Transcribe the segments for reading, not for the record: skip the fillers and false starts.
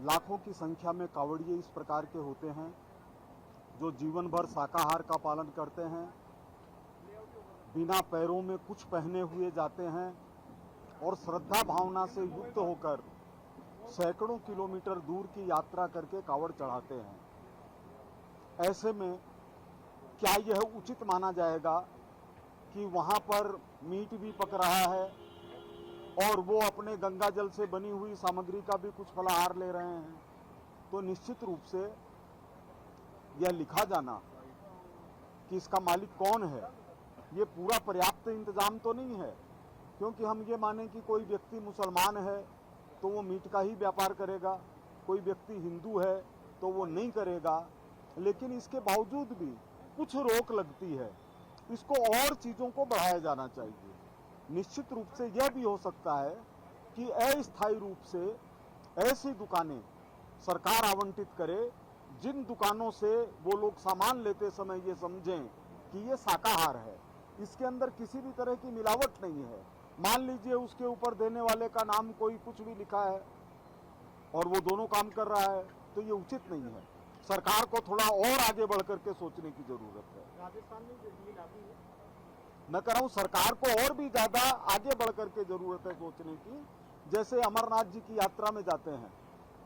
लाखों की संख्या में कावड़िए इस प्रकार के होते हैं जो जीवन भर शाकाहार का पालन करते हैं, बिना पैरों में कुछ पहने हुए जाते हैं और श्रद्धा भावना से युक्त होकर सैकड़ों किलोमीटर दूर की यात्रा करके कावड़ चढ़ाते हैं। ऐसे में क्या यह उचित माना जाएगा कि वहां पर मीट भी पक रहा है और वो अपने गंगा जल से बनी हुई सामग्री का भी कुछ फलाहार ले रहे हैं? तो निश्चित रूप से यह लिखा जाना कि इसका मालिक कौन है, ये पूरा पर्याप्त इंतजाम तो नहीं है। क्योंकि हम ये माने कि कोई व्यक्ति मुसलमान है तो वो मीट का ही व्यापार करेगा, कोई व्यक्ति हिंदू है तो वो नहीं करेगा, लेकिन इसके बावजूद भी कुछ रोक लगती है। इसको और चीज़ों को बढ़ाया जाना चाहिए। निश्चित रूप से यह भी हो सकता है कि अस्थायी रूप से ऐसी दुकानें सरकार आवंटित करे जिन दुकानों से वो लोग सामान लेते समय ये समझें कि ये शाकाहार है, इसके अंदर किसी भी तरह की मिलावट नहीं है। मान लीजिए उसके ऊपर देने वाले का नाम कोई कुछ भी लिखा है और वो दोनों काम कर रहा है, तो ये उचित नहीं है। सरकार को थोड़ा और आगे बढ़ करके सोचने की जरूरत है। राजस्थान में ये लागू है। मैं कह रहा हूं सरकार को और भी ज्यादा आगे बढ़ करके जरूरत है सोचने की। जैसे अमरनाथ जी की यात्रा में जाते हैं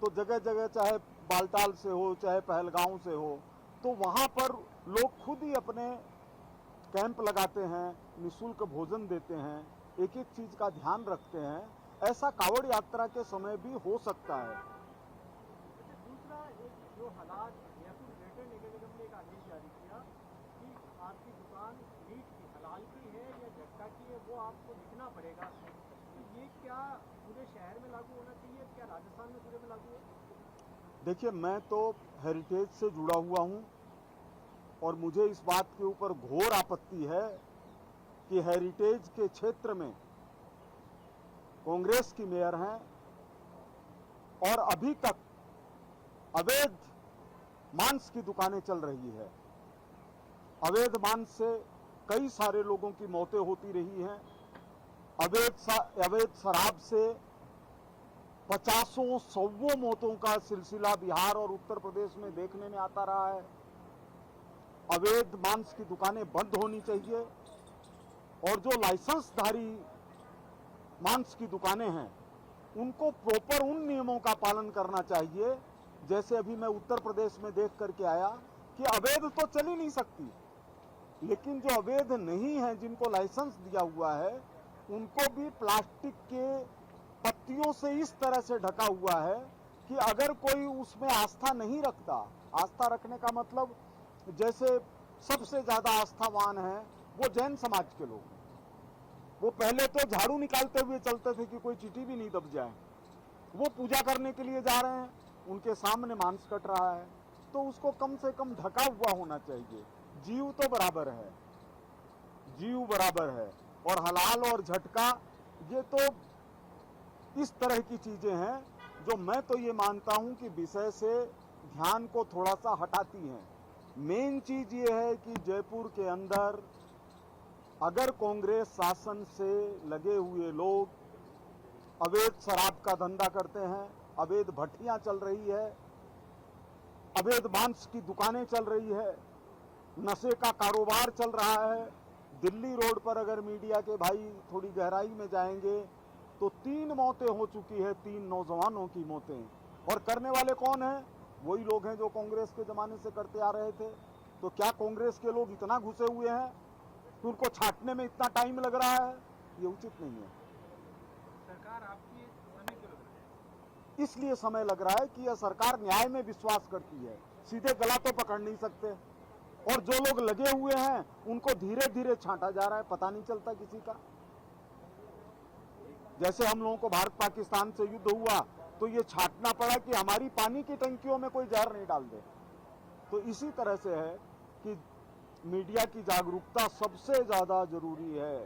तो जगह जगह, चाहे बालटाल से हो चाहे पहलगांव से हो, तो वहां पर लोग खुद ही अपने कैंप लगाते हैं, निःशुल्क भोजन देते हैं, एक एक चीज का ध्यान रखते हैं। ऐसा कावड़ यात्रा के समय भी हो सकता है। दूसरा एक जो हालात, जयपुर ग्रेटर नगर निगम ने एक आदेश जारी किया कि आपकी दुकान मीट की हलाल की है या झटका की है वो आपको लिखना पड़ेगा। तो ये क्या पूरे शहर में लागू होना चाहिए, क्या राजस्थान में पूरे में लागू है? देखिए, मैं तो हेरिटेज से जुड़ा हुआ हूं और मुझे इस बात के ऊपर घोर आपत्ति है कि हेरिटेज के क्षेत्र में कांग्रेस की मेयर हैं और अभी तक अवैध मांस की दुकानें चल रही है। अवैध मांस से कई सारे लोगों की मौतें होती रही हैं। अवैध शराब से 50-100 मौतों का सिलसिला बिहार और उत्तर प्रदेश में देखने में आता रहा है। अवैध मांस की दुकानें बंद होनी चाहिए और जो लाइसेंसधारी मांस की दुकानें हैं उनको प्रॉपर उन नियमों का पालन करना चाहिए। जैसे अभी मैं उत्तर प्रदेश में देख करके आया कि अवैध तो चल ही नहीं सकती, लेकिन जो अवैध नहीं है, जिनको लाइसेंस दिया हुआ है, उनको भी प्लास्टिक के पत्तियों से इस तरह से ढका हुआ है कि अगर कोई उसमें आस्था नहीं रखता, आस्था रखने का मतलब जैसे सबसे ज्यादा आस्थावान है वो जैन समाज के लोग हैं। वो पहले तो झाड़ू निकालते हुए चलते थे कि कोई चींटी भी नहीं दब जाए। वो पूजा करने के लिए जा रहे हैं, उनके सामने मांस कट रहा है, तो उसको कम से कम ढका हुआ होना चाहिए। जीव तो बराबर है, जीव बराबर है। और हलाल और झटका, ये तो इस तरह की चीजें हैं जो मैं तो ये मानता हूं कि विषय से ध्यान को थोड़ा सा हटाती हैं। मेन चीज ये है कि जयपुर के अंदर अगर कांग्रेस शासन से लगे हुए लोग अवैध शराब का धंधा करते हैं, अवैध भट्टियां चल रही है, अवैध मांस की दुकानें चल रही है, नशे का कारोबार चल रहा है। दिल्ली रोड पर अगर मीडिया के भाई थोड़ी गहराई में जाएंगे तो 3 मौतें हो चुकी है, 3 नौजवानों की मौतें। और करने वाले कौन हैं? वही लोग हैं जो कांग्रेस के जमाने से करते आ रहे थे। तो क्या कांग्रेस के लोग इतना घुसे हुए हैं कि उनको छांटने में इतना टाइम लग रहा है? ये उचित नहीं है। सरकार आपकी समय क्यों लग रहा है? इसलिए समय लग रहा है कि यह सरकार न्याय में विश्वास करती है, सीधे गला तो पकड़ नहीं सकते। और जो लोग लगे हुए हैं उनको धीरे धीरे छांटा जा रहा है, पता नहीं चलता किसी का। जैसे हम लोगों को भारत पाकिस्तान से युद्ध हुआ तो ये छांटना पड़ा कि हमारी पानी की टंकियों में कोई जहर नहीं डाल दे। तो इसी तरह से है कि मीडिया की जागरूकता सबसे ज्यादा जरूरी है।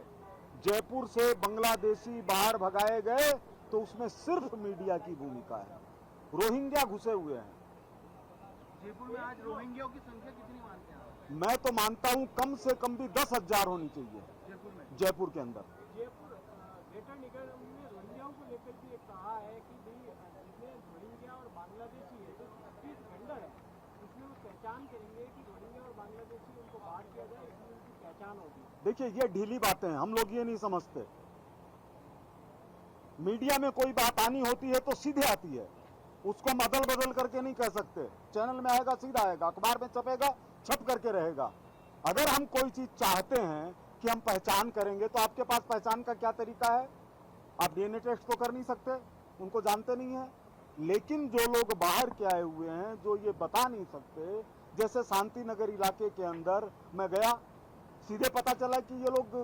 जयपुर से बांग्लादेशी बाहर भगाए गए तो उसमें सिर्फ मीडिया की भूमिका है। रोहिंग्या घुसे हुए हैं। जयपुर में आज रोहिंग्याओं की संख्या कितनी मानते हैं आप? मैं तो मानता हूं कम से कम भी 10,000 होनी चाहिए जयपुर में, जयपुर के अंदर। जयपुर ग्रेटर निगम ने रोहिंग्याओं को लेकर भी कहा है कि भाई जितने रोहिंग्या और बांग्लादेश पहचान करेंगे कि रोहिंग्या और बांग्लादेशी उनको बाहर किया जाए, इसमें उनकी पहचान होगी? देखिए, ये ढीली बातें हैं, हम लोग ये नहीं समझते। मीडिया में कोई बात आनी होती है तो सीधे आती है, उसको बदल बदल करके नहीं कह सकते। चैनल में आएगा सीधा आएगा, अखबार में छपेगा छप करके रहेगा। अगर हम कोई चीज चाहते हैं कि हम पहचान करेंगे तो आपके पास पहचान का क्या तरीका है? आप डीएनए टेस्ट तो कर नहीं सकते, उनको जानते नहीं है। लेकिन जो लोग बाहर के आए हुए हैं, जो ये बता नहीं सकते, जैसे शांति नगर इलाके के अंदर मैं गया, सीधे पता चला कि ये लोग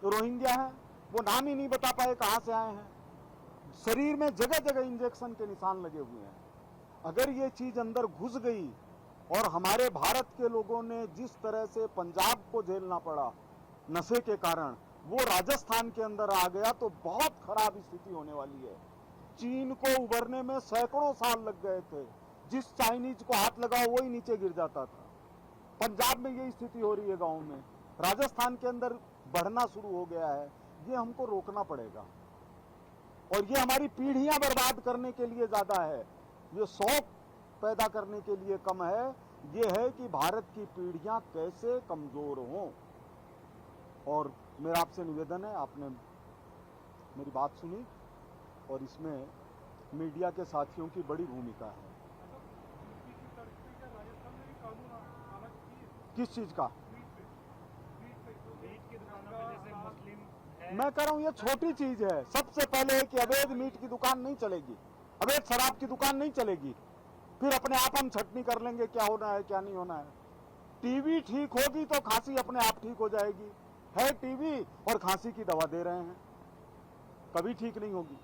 रोहिंग्या हैं, वो नाम ही नहीं बता पाए कहां से आए हैं। शरीर में जगह जगह इंजेक्शन के निशान लगे हुए हैं। अगर ये चीज अंदर घुस गई और हमारे भारत के लोगों ने जिस तरह से पंजाब को झेलना पड़ा नशे के कारण, वो राजस्थान के अंदर आ गया तो बहुत खराब स्थिति होने वाली है। चीन को उभरने में सैकड़ों साल लग गए थे, जिस चाइनीज को हाथ लगाओ वही नीचे गिर जाता था। पंजाब में यही स्थिति हो रही है, गांव में, राजस्थान के अंदर बढ़ना शुरू हो गया है। ये हमको रोकना पड़ेगा और ये हमारी पीढ़ियां बर्बाद करने के लिए ज्यादा है, ये शौक पैदा करने के लिए कम है। ये है कि भारत की पीढ़ियां कैसे कमजोर हों। और मेरा आपसे निवेदन है, आपने मेरी बात सुनी और इसमें मीडिया के साथियों की बड़ी भूमिका है। किस चीज का? मैं कह रहा हूं ये छोटी चीज है। सबसे पहले है कि अवैध मीट की दुकान नहीं चलेगी, अवैध शराब की दुकान नहीं चलेगी, फिर अपने आप हम छटनी कर लेंगे क्या होना है क्या नहीं होना है। टीबी ठीक होगी तो खांसी अपने आप ठीक हो जाएगी। है टीबी और खांसी की दवा दे रहे हैं, कभी ठीक नहीं होगी।